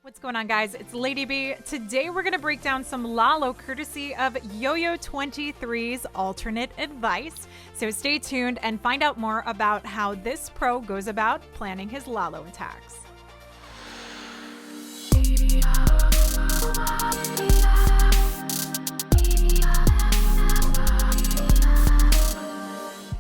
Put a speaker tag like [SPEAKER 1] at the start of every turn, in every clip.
[SPEAKER 1] What's going on, guys? It's LadyB. Today we're going to break down some LaLo courtesy of JoJo23's alternate advice. So stay tuned and find out more about how this pro goes about planning his LaLo attacks.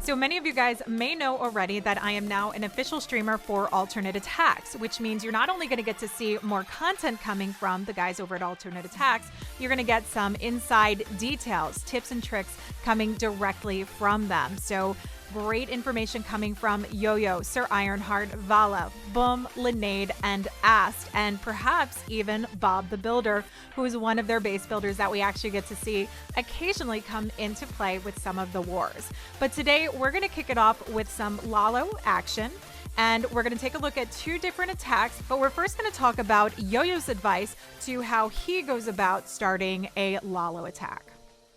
[SPEAKER 1] So many of you guys may know already that I am now an official streamer for Alternate Attacks, which means you're not only going to get to see more content coming from the guys over at Alternate Attacks, you're going to get some inside details, tips and tricks coming directly from them. So great information coming from Yo-Yo, Sir Ironheart, Vala, Boom, Linade, and Ast, and perhaps even Bob the Builder, who is one of their base builders that we actually get to see occasionally come into play with some of the wars. But today we're going to kick it off with some LaLo action, and we're going to take a look at two different attacks, but we're first going to talk about Yo-Yo's advice to how he goes about starting a LaLo attack.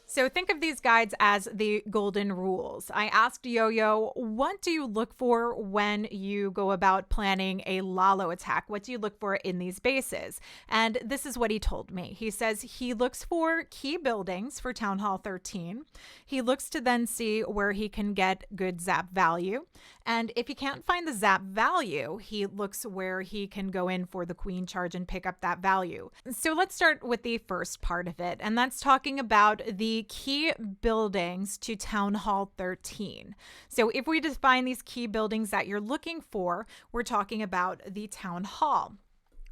[SPEAKER 1] So think of these guides as the golden rules. I asked Yo-Yo, what do you look for when you go about planning a LaLo attack? What do you look for in these bases? And this is what he told me. He says he looks for key buildings for Town Hall 13. He looks to then see where he can get good zap value. And if he can't find the zap value, he looks where he can go in for the queen charge and pick up that value. So let's start with the first part of it. And that's talking about the key buildings to Town Hall 13. So if we define these key buildings that you're looking for, we're talking about the Town Hall.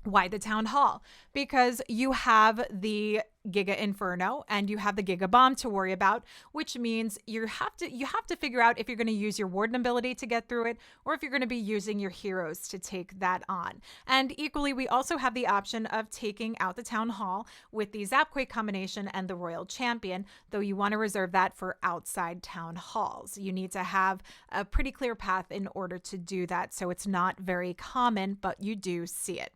[SPEAKER 1] Why the Town Hall? Because you have the Giga Inferno and you have the Giga Bomb to worry about, which means you have to figure out if you're going to use your Warden ability to get through it, or if you're going to be using your heroes to take that on. And equally, we also have the option of taking out the Town Hall with the Zapquake combination and the Royal Champion, though you want to reserve that for outside Town Halls. You need to have a pretty clear path in order to do that, so it's not very common, but you do see it.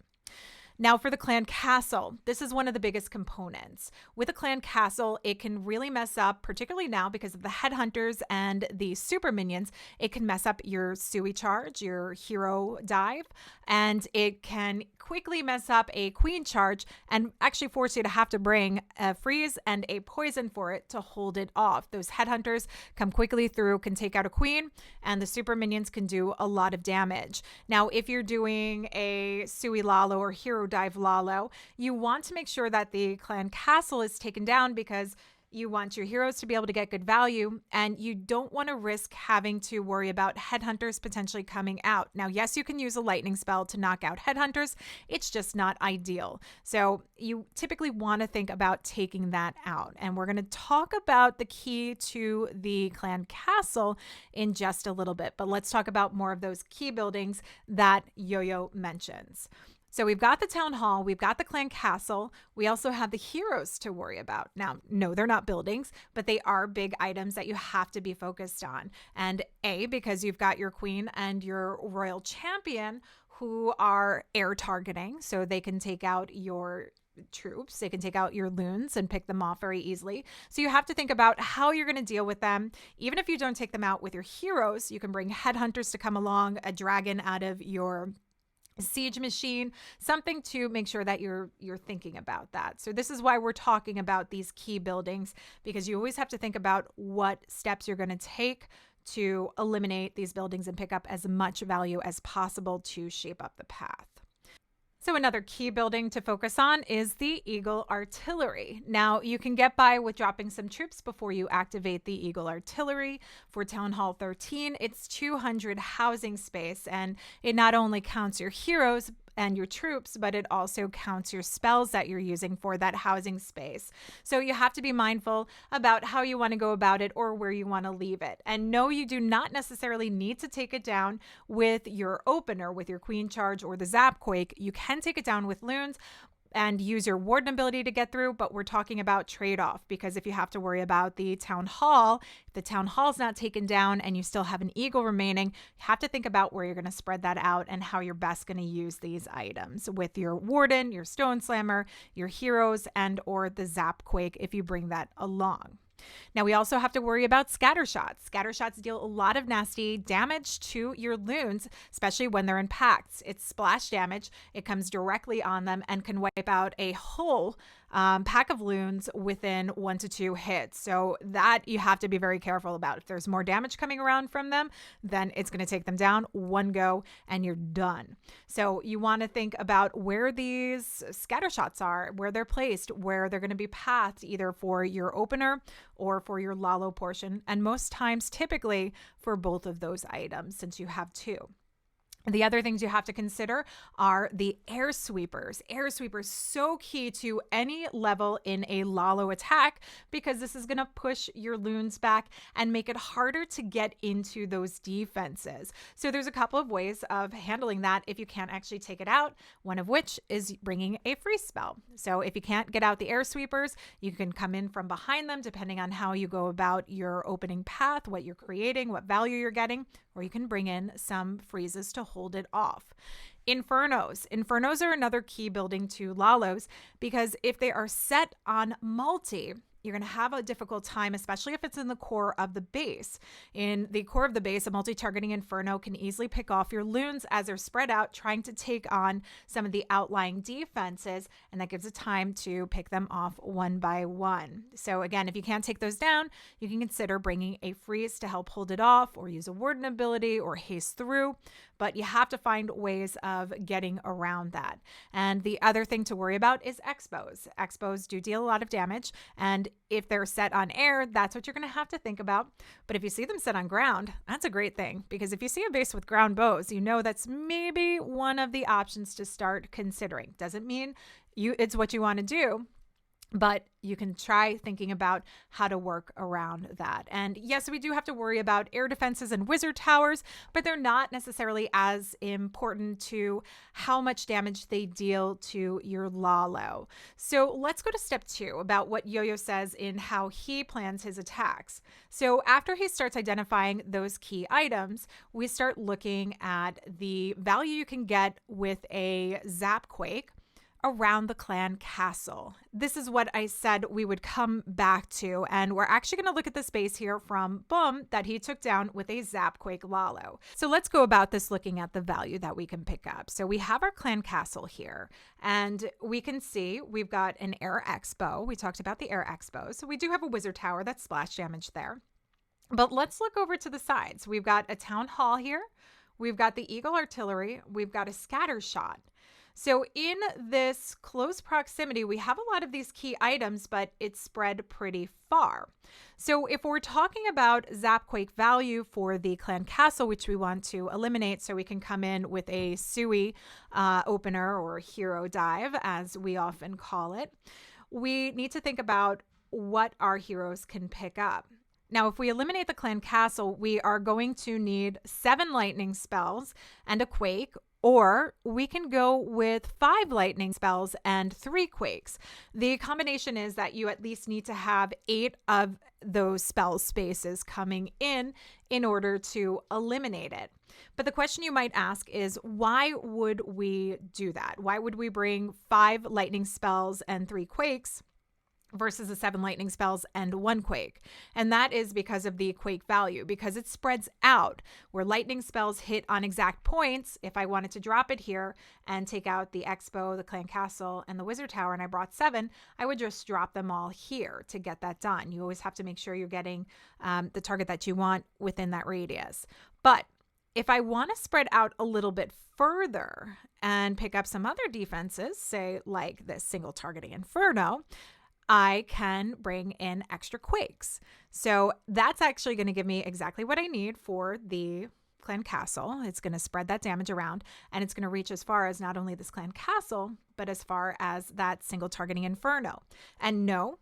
[SPEAKER 1] Now for the clan castle, this is one of the biggest components. With a clan castle, it can really mess up, particularly now because of the headhunters and the super minions. It can mess up your Sui charge, your hero dive, and it can quickly mess up a queen charge and actually force you to have to bring a freeze and a poison for it to hold it off. Those headhunters come quickly through, can take out a queen, and the super minions can do a lot of damage. Now, if you're doing a Sui LaLo or hero dive LaLo, you want to make sure that the clan castle is taken down because you want your heroes to be able to get good value, and you don't want to risk having to worry about headhunters potentially coming out. Now, yes, you can use a lightning spell to knock out headhunters. It's just not ideal. So you typically want to think about taking that out. And we're going to talk about the key to the clan castle in just a little bit, but let's talk about more of those key buildings that Yo-Yo mentions. So we've got the Town Hall, we've got the clan castle, we also have the heroes to worry about. Now, no, they're not buildings, but they are big items that you have to be focused on. And because you've got your queen and your royal champion who are air targeting, so they can take out your troops, they can take out your loons and pick them off very easily. So you have to think about how you're going to deal with them. Even if you don't take them out with your heroes, you can bring headhunters to come along, a dragon out of your siege machine, something to make sure that you're thinking about that. So this is why we're talking about these key buildings, because you always have to think about what steps you're going to take to eliminate these buildings and pick up as much value as possible to shape up the path. So another key building to focus on is the Eagle Artillery. Now, you can get by with dropping some troops before you activate the Eagle Artillery. For Town Hall 13, it's 200 housing space, and it not only counts your heroes and your troops, but it also counts your spells that you're using for that housing space. So you have to be mindful about how you want to go about it or where you want to leave it. And no, you do not necessarily need to take it down with your opener, with your queen charge or the Zapquake. You can take it down with loons and use your warden ability to get through, but we're talking about trade-off, because if you have to worry about the Town Hall, if the Town Hall's not taken down and you still have an Eagle remaining, you have to think about where you're going to spread that out and how you're best going to use these items with your warden, your stone slammer, your heroes, and or the Zapquake if you bring that along. Now, we also have to worry about scatter shots. Scatter shots deal a lot of nasty damage to your loons, especially when they're in packs. It's splash damage. It comes directly on them and can wipe out a whole pack of loons within 1 to 2 hits. So that you have to be very careful about. If there's more damage coming around from them, then it's going to take them down one go and you're done. So you want to think about where these scatter shots are, where they're placed, where they're going to be pathed either for your opener or for your LaLo portion. And most times, typically for both of those items, since you have 2. The other things you have to consider are the air sweepers. Air sweepers so key to any level in a LaLo attack because this is going to push your loons back and make it harder to get into those defenses. So there's a couple of ways of handling that if you can't actually take it out, one of which is bringing a freeze spell. So if you can't get out the air sweepers, you can come in from behind them depending on how you go about your opening path, what you're creating, what value you're getting, or you can bring in some freezes to hold it off. Infernos. Infernos are another key building to LaLos because if they are set on multi, you're going to have a difficult time, especially if it's in the core of the base. In the core of the base, a multi-targeting Inferno can easily pick off your loons as they're spread out, trying to take on some of the outlying defenses, and that gives it time to pick them off one by one. So again, if you can't take those down, you can consider bringing a freeze to help hold it off, or use a warden ability, or haste through, but you have to find ways of getting around that. And the other thing to worry about is expos. Expos do deal a lot of damage, and if they're set on air, that's what you're going to have to think about. But if you see them set on ground, that's a great thing, because if you see a base with ground bows, you know that's maybe one of the options to start considering. Doesn't mean it's what you want to do, but you can try thinking about how to work around that. And yes, we do have to worry about air defenses and wizard towers, but they're not necessarily as important to how much damage they deal to your LaLo. So let's go to step 2 about what Yo-Yo says in how he plans his attacks. So after he starts identifying those key items, we start looking at the value you can get with a Zap Quake around the clan castle. This is what I said we would come back to, and we're actually going to look at the space here from Boom that he took down with a Zapquake LaLo. So let's go about this looking at the value that we can pick up. So we have our clan castle here, and we can see we've got an air expo. We talked about the air expo. So we do have a wizard tower that's splash damage there. But let's look over to the sides. We've got a town hall here. We've got the eagle artillery. We've got a scatter shot. So in this close proximity, we have a lot of these key items, but it's spread pretty far. So if we're talking about Zapquake value for the clan castle, which we want to eliminate so we can come in with a Sui opener or hero dive, as we often call it, we need to think about what our heroes can pick up. Now, if we eliminate the clan castle, we are going to need 7 lightning spells and a quake, or we can go with 5 lightning spells and 3 quakes. The combination is that you at least need to have 8 of those spell spaces coming in order to eliminate it. But the question you might ask is, why would we do that? Why would we bring 5 lightning spells and 3 quakes versus the 7 lightning spells and 1 quake? And that is because of the quake value, because it spreads out where lightning spells hit on exact points. If I wanted to drop it here and take out the expo, the clan castle, and the wizard tower, and I brought 7, I would just drop them all here to get that done. You always have to make sure you're getting the target that you want within that radius. But if I want to spread out a little bit further and pick up some other defenses, say like this single targeting Inferno, I can bring in extra quakes. So that's actually going to give me exactly what I need for the clan castle. It's going to spread that damage around, and it's going to reach as far as not only this clan castle, but as far as that single targeting Inferno. And no,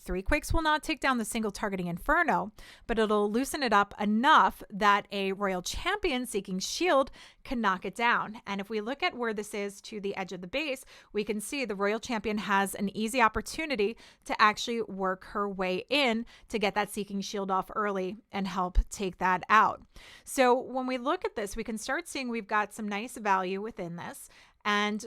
[SPEAKER 1] 3 quakes will not take down the single targeting Inferno, but it'll loosen it up enough that a royal champion seeking shield can knock it down. And if we look at where this is to the edge of the base, we can see the royal champion has an easy opportunity to actually work her way in to get that seeking shield off early and help take that out. So when we look at this, we can start seeing we've got some nice value within this, and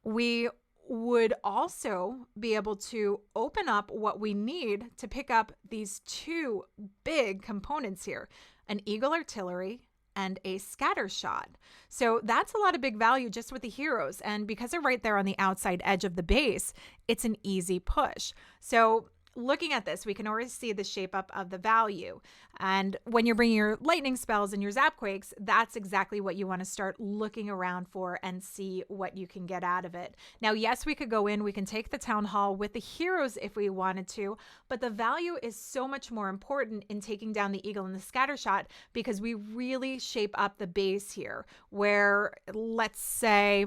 [SPEAKER 1] we would also be able to open up what we need to pick up these two big components here, an Eagle artillery and a scatter shot. So that's a lot of big value just with the heroes. And because they're right there on the outside edge of the base, it's an easy push. So looking at this, we can already see the shape up of the value. And when you're bringing your lightning spells and your zap quakes, that's exactly what you want to start looking around for and see what you can get out of it. Now, yes, we could go in, we can take the town hall with the heroes if we wanted to, but the value is so much more important in taking down the eagle and the scatter shot because we really shape up the base here where let's say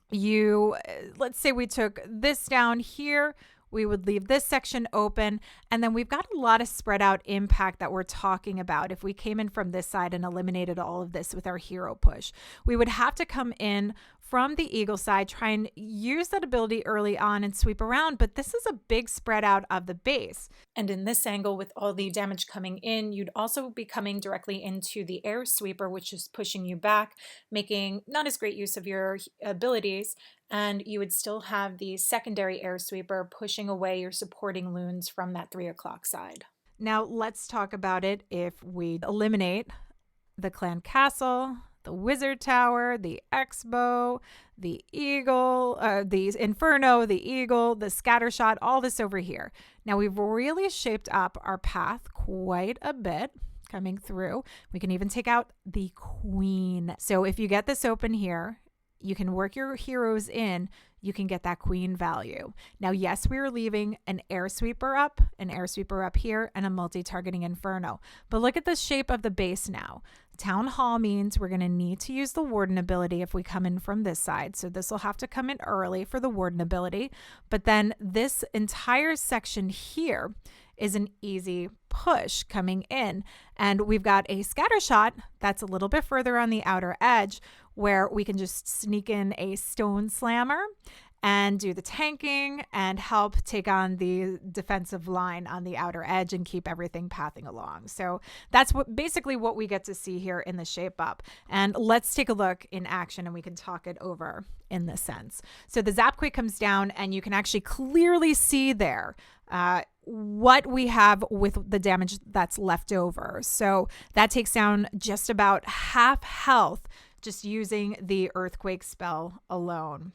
[SPEAKER 1] we took this down here, we would leave this section open, and then we've got a lot of spread out impact that we're talking about. If we came in from this side and eliminated all of this with our hero push, we would have to come in from the eagle side, try and use that ability early on and sweep around, but this is a big spread out of the base. And in this angle with all the damage coming in, you'd also be coming directly into the air sweeper, which is pushing you back, making not as great use of your abilities, and you would still have the secondary air sweeper pushing away your supporting loons from that 3 o'clock side. Now let's talk about it if we eliminate the clan castle, the wizard tower, the X-bow, the eagle, the inferno, the eagle, the scatter shot, all this over here. Now we've really shaped up our path quite a bit coming through. We can even take out the queen. So if you get this open here, you can work your heroes in, you can get that queen value. Now, yes, we are leaving an air sweeper up here, and a multi-targeting inferno. But look at the shape of the base now. Town hall means we're going to need to use the warden ability if we come in from this side. So this will have to come in early for the warden ability. But then this entire section here is an easy push coming in. And we've got a scatter shot that's a little bit further on the outer edge where we can just sneak in a stone slammer and do the tanking and help take on the defensive line on the outer edge and keep everything pathing along. So that's basically what we get to see here in the shape up. And let's take a look in action and we can talk it over in this sense. So the Zapquake comes down and you can actually clearly see there what we have with the damage that's left over. So that takes down just about half health just using the earthquake spell alone.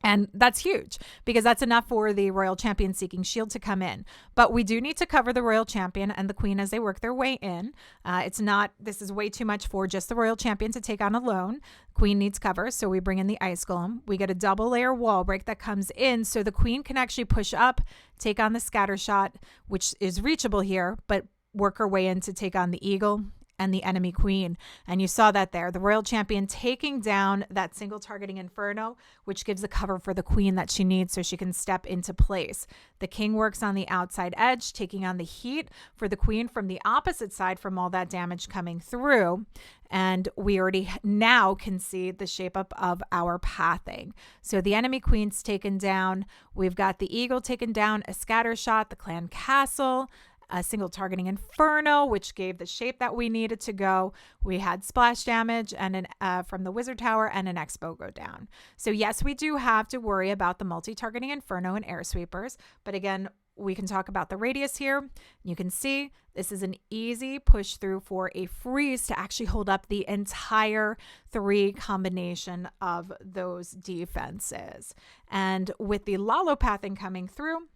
[SPEAKER 1] And that's huge because that's enough for the Royal Champion Seeking Shield to come in. But we do need to cover the Royal Champion and the Queen as they work their way in. This is way too much for just the Royal Champion to take on alone. Queen needs cover, so we bring in the Ice Golem. We get a double layer wall break that comes in so the Queen can actually push up, take on the scatter shot, which is reachable here, but work her way in to take on the Eagle and the enemy queen. And you saw that there, the Royal Champion taking down that single targeting inferno, which gives the cover for the queen that she needs so she can step into place. The king works on the outside edge, taking on the heat for the queen from the opposite side from all that damage coming through. And we already now can see the shape up of our pathing. So the enemy queen's taken down. We've got the eagle taken down, a scatter shot, the clan castle, a single targeting inferno, which gave the shape that we needed to go. We had splash damage and from the wizard tower and an X-bow go down. So yes, we do have to worry about the multi-targeting inferno and air sweepers. But again, we can talk about the radius here. You can see this is an easy push through for a freeze to actually hold up the entire 3 combination of those defenses. And with the LaLo pathing coming through,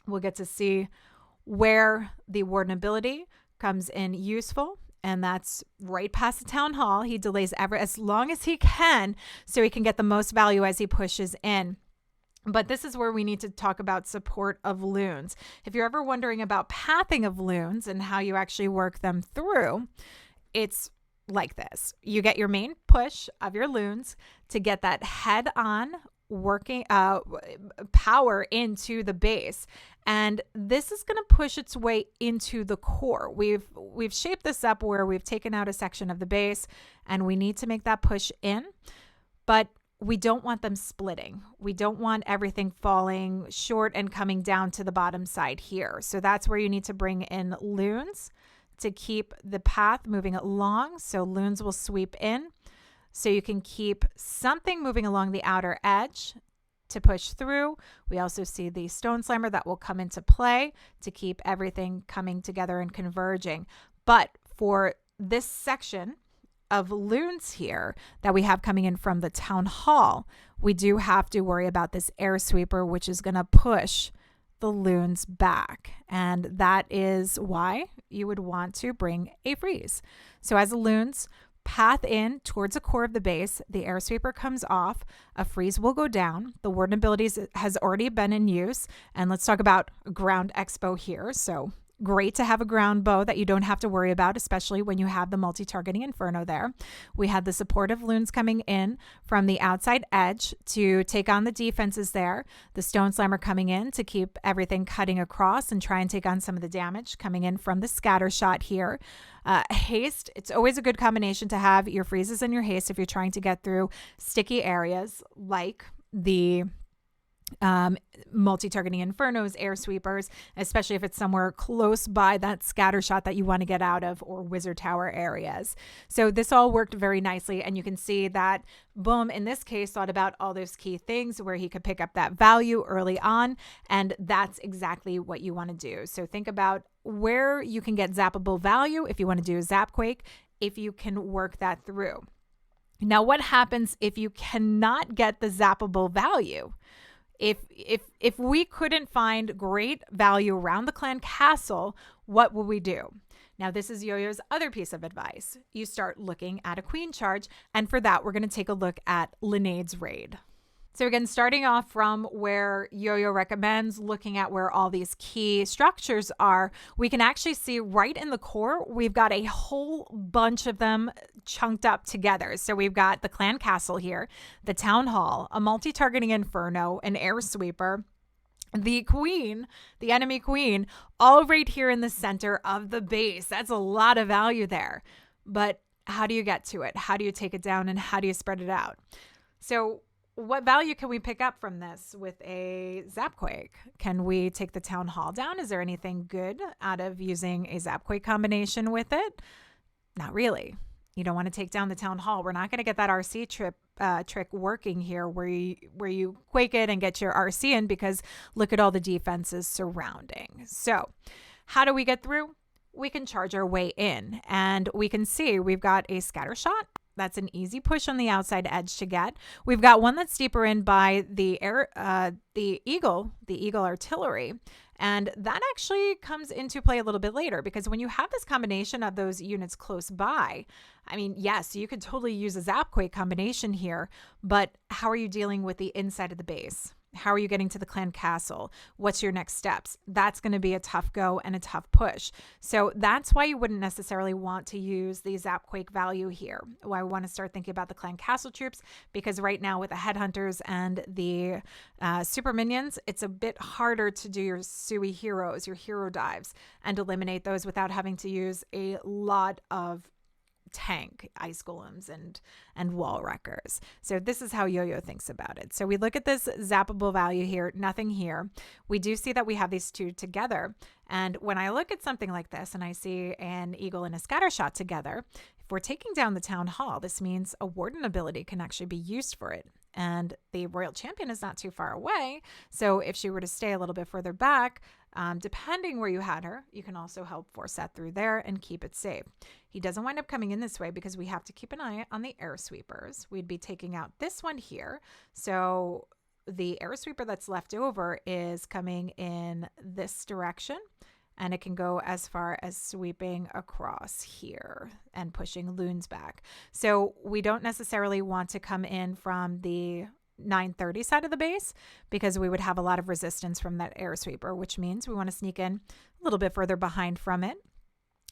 [SPEAKER 1] we'll get to see where the warden ability comes in useful, and that's right past the town hall. He delays as long as he can so he can get the most value as he pushes in. But this is where we need to talk about support of loons. If you're ever wondering about pathing of loons and how you actually work them through, it's like this. You get your main push of your loons to get that head-on working power into the base, and this is going to push its way into the core. We've shaped this up where we've taken out a section of the base and we need to make that push in, but we don't want them splitting. We don't want everything falling short and coming down to the bottom side here. So that's where you need to bring in loons to keep the path moving along. So loons will sweep in so you can keep something moving along the outer edge to push through. We also see the Stone Slammer that will come into play to keep everything coming together and converging. But for this section of loons here that we have coming in from the Town Hall, we do have to worry about this air sweeper, which is going to push the loons back. And that is why you would want to bring a freeze. So as the loons path in towards the core of the base, the air sweeper comes off, a freeze will go down. The warden abilities has already been in use. And let's talk about ground expo here. So great to have a ground bow that you don't have to worry about, especially when you have the multi-targeting Inferno there. We had the supportive loons coming in from the outside edge to take on the defenses there. The Stone Slammer coming in to keep everything cutting across and try and take on some of the damage coming in from the scatter shot here. Haste, it's always a good combination to have your freezes and your haste if you're trying to get through sticky areas like the multi-targeting Infernos, air sweepers, especially if it's somewhere close by that scatter shot that you want to get out of, or wizard tower areas. So this all worked very nicely, and you can see that Boom in this case thought about all those key things where he could pick up that value early on, and that's exactly what you want to do. So think about where you can get zappable value if you want to do a zap quake, if you can work that through. Now, what happens if you cannot get the zappable value? If we couldn't find great value around the clan castle, what will we do? Now, this is Yo-Yo's other piece of advice. You start looking at a queen charge, and for that, we're going to take a look at Linnaeus' raid. So again, starting off from where Yo-Yo recommends, looking at where all these key structures are, we can actually see right in the core, we've got a whole bunch of them chunked up together. So we've got the clan castle here, the town hall, a multi-targeting Inferno, an air sweeper, the queen, the enemy queen, all right here in the center of the base. That's a lot of value there. But how do you get to it? How do you take it down, and how do you spread it out? So what value can we pick up from this with a Zapquake? Can we take the town hall down? Is there anything good out of using a Zapquake combination with it? Not really. You don't want to take down the town hall. We're not going to get that RC trick working here where you quake it and get your RC in, because look at all the defenses surrounding. So how do we get through? We can charge our way in, and we can see we've got a scatter shot. That's an easy push on the outside edge to get. We've got one that's deeper in by the Eagle artillery. And that actually comes into play a little bit later, because when you have this combination of those units close by, I mean, yes, you could totally use a Zapquake combination here, but how are you dealing with the inside of the base? How are you getting to the clan castle? What's your next steps? That's going to be a tough go and a tough push. So that's why you wouldn't necessarily want to use the Zapquake value here. Why we want to start thinking about the clan castle troops, because right now with the headhunters and the super minions, it's a bit harder to do your Sui heroes, your hero dives, and eliminate those without having to use a lot of tank ice golems and wall wreckers. So this is how Yo-Yo thinks about it. So we look at this zappable value here, nothing here. We do see that we have these two together. And when I look at something like this and I see an eagle and a scatter shot together, if we're taking down the town hall, this means a warden ability can actually be used for it. And the royal champion is not too far away. So if she were to stay a little bit further back, depending where you had her, you can also help force that through there and keep it safe. He doesn't wind up coming in this way because we have to keep an eye on the air sweepers. We'd be taking out this one here. So the air sweeper that's left over is coming in this direction, and it can go as far as sweeping across here and pushing loons back. So we don't necessarily want to come in from the 930 side of the base, because we would have a lot of resistance from that air sweeper, which means we want to sneak in a little bit further behind from it.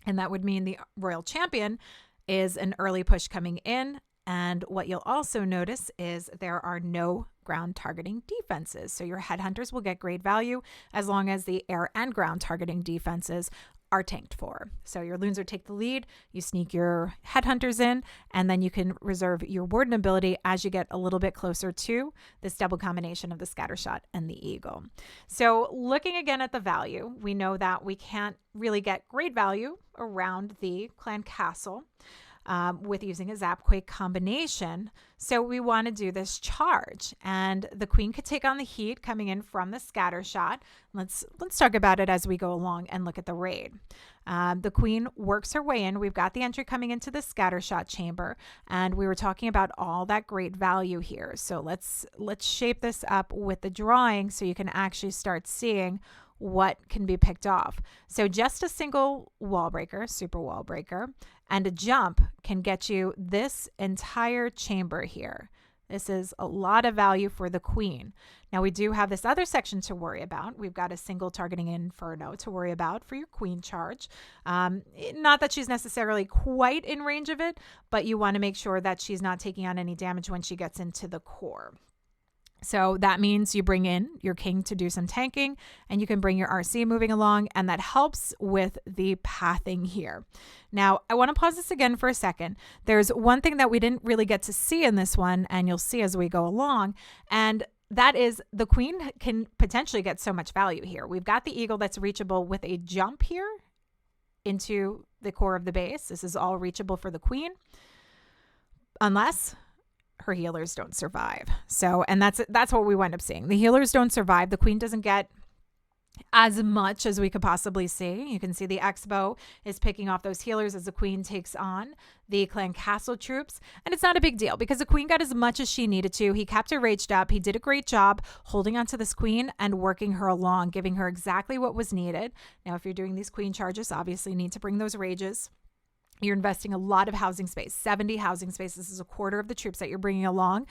[SPEAKER 1] And that would mean the royal champion is an early push coming in. And what you'll also notice is there are no ground targeting defenses. So your headhunters will get great value as long as the air and ground targeting defenses are tanked for. So your loons are take the lead, you sneak your headhunters in, and then you can reserve your warden ability as you get a little bit closer to this double combination of the scattershot and the eagle. So looking again at the value, we know that we can't really get great value around the clan castle. with using a Zapquake combination. So we want to do this charge, and the queen could take on the heat coming in from the scatter shot. Let's talk about it as we go along and look at the raid. The queen works her way in. We've got the entry coming into the scatter shot chamber, and we were talking about all that great value here. So let's shape this up with the drawing so you can actually start seeing what can be picked off. So just a single wall breaker, super wall breaker, and a jump can get you this entire chamber here. This is a lot of value for the queen. Now we do have this other section to worry about. We've got a single targeting inferno to worry about for your queen charge. Not that she's necessarily quite in range of it, but you want to make sure that she's not taking on any damage when she gets into the core. So that means you bring in your king to do some tanking, and you can bring your RC moving along, and that helps with the pathing here. Now, I want to pause this again for a second. There's one thing that we didn't really get to see in this one, and you'll see as we go along, and that is the queen can potentially get so much value here. We've got the eagle that's reachable with a jump here into the core of the base. This is all reachable for the queen, unless her healers don't survive. So, and that's what we wind up seeing. The healers don't survive. The queen doesn't get as much as we could possibly see. You can see the X-bow is picking off those healers as the queen takes on the clan castle troops. And it's not a big deal because the queen got as much as she needed to. He kept her raged up. He did a great job holding onto this queen and working her along, giving her exactly what was needed. Now, if you're doing these queen charges, obviously you need to bring those rages. You're investing a lot of housing space, 70 housing space. This is a quarter of the troops that you're bringing along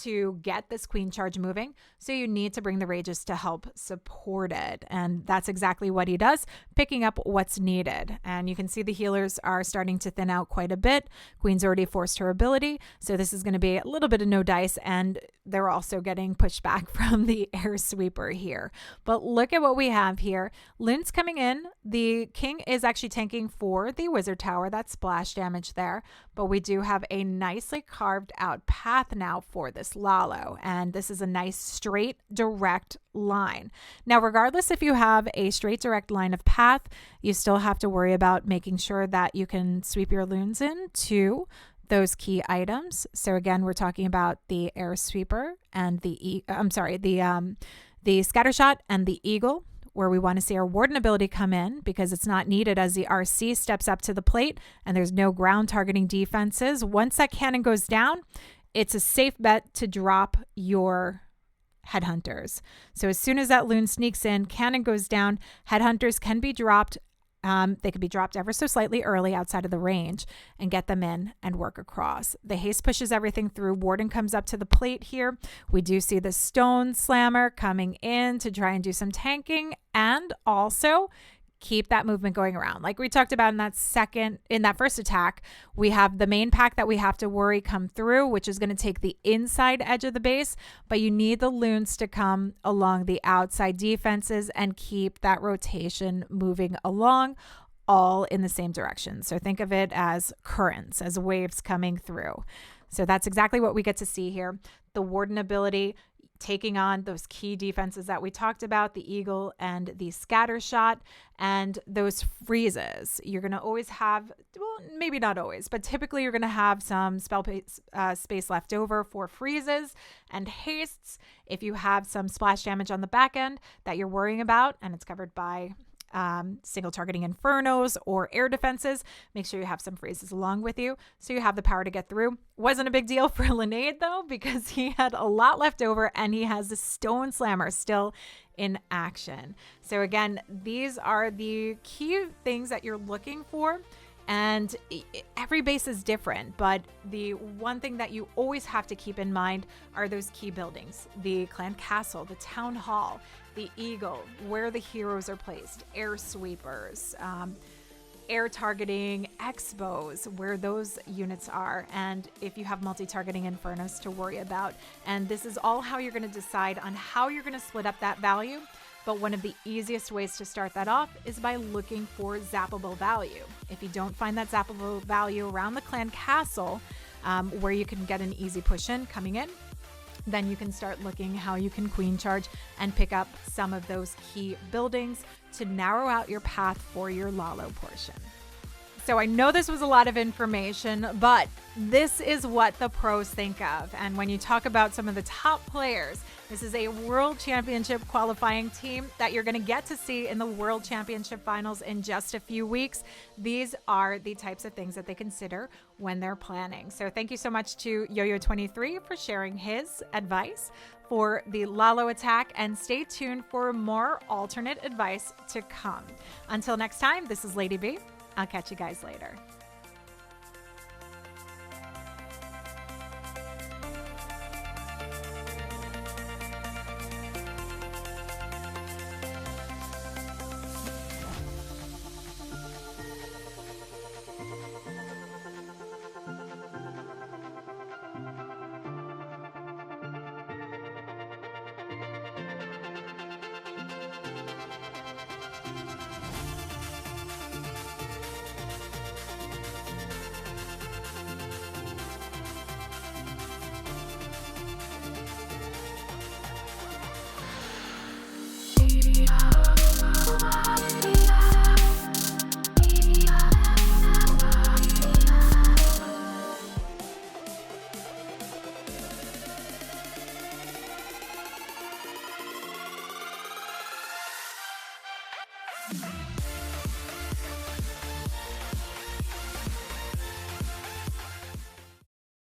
[SPEAKER 1] to get this queen charge moving. So you need to bring the rages to help support it. And that's exactly what he does, picking up what's needed. And you can see the healers are starting to thin out quite a bit. Queen's already forced her ability. So this is going to be a little bit of no dice. And they're also getting pushed back from the air sweeper here. But look at what we have here. Loon's coming in. The king is actually tanking for the wizard tower. That's splash damage there. But we do have a nicely carved out path now for this LaLo. And this is a nice straight direct line. Now, regardless if you have a straight direct line of path, you still have to worry about making sure that you can sweep your loons in to those key items. So again, we're talking about the air sweeper and the scatter shot and the eagle, where we want to see our warden ability come in because it's not needed as the RC steps up to the plate and there's no ground targeting defenses. Once that cannon goes down, it's a safe bet to drop your headhunters. So as soon as that loon sneaks in, cannon goes down, headhunters can be dropped. They could be dropped ever so slightly early outside of the range and get them in and work across. The haste pushes everything through. Warden comes up to the plate here. We do see the stone slammer coming in to try and do some tanking and also keep that movement going around. Like we talked about in that first attack, we have the main pack that we have to worry come through, which is going to take the inside edge of the base, but you need the loons to come along the outside defenses and keep that rotation moving along all in the same direction. So think of it as currents, as waves coming through. So that's exactly what we get to see here. The warden ability taking on those key defenses that we talked about, the eagle and the scatter shot, and those freezes. You're going to always have, well, maybe not always, but typically you're going to have some spell space left over for freezes and hastes. If you have some splash damage on the back end that you're worrying about, and it's covered by single targeting infernos or air defenses, make sure you have some freezes along with you so you have the power to get through. Wasn't a big deal for Linnaeus though, because he had a lot left over and he has the stone slammer still in action. So again, these are the key things that you're looking for. And every base is different, but the one thing that you always have to keep in mind are those key buildings: the clan castle, the town hall, the eagle, where the heroes are placed, air sweepers, air targeting, X-bows, where those units are, and if you have multi-targeting infernos to worry about. And this is all how you're going to decide on how you're going to split up that value. But one of the easiest ways to start that off is by looking for zappable value. If you don't find that zappable value around the clan castle, where you can get an easy push in coming in, then you can start looking how you can queen charge and pick up some of those key buildings to narrow out your path for your LaLo portion. So I know this was a lot of information, but this is what the pros think of. And when you talk about some of the top players, this is a World Championship qualifying team that you're going to get to see in the World Championship finals in just a few weeks. These are the types of things that they consider when they're planning. So thank you so much to JoJo23 for sharing his advice for the LaLo attack, and stay tuned for more alternate advice to come. Until next time, this is LadyB. I'll catch you guys later.
[SPEAKER 2] You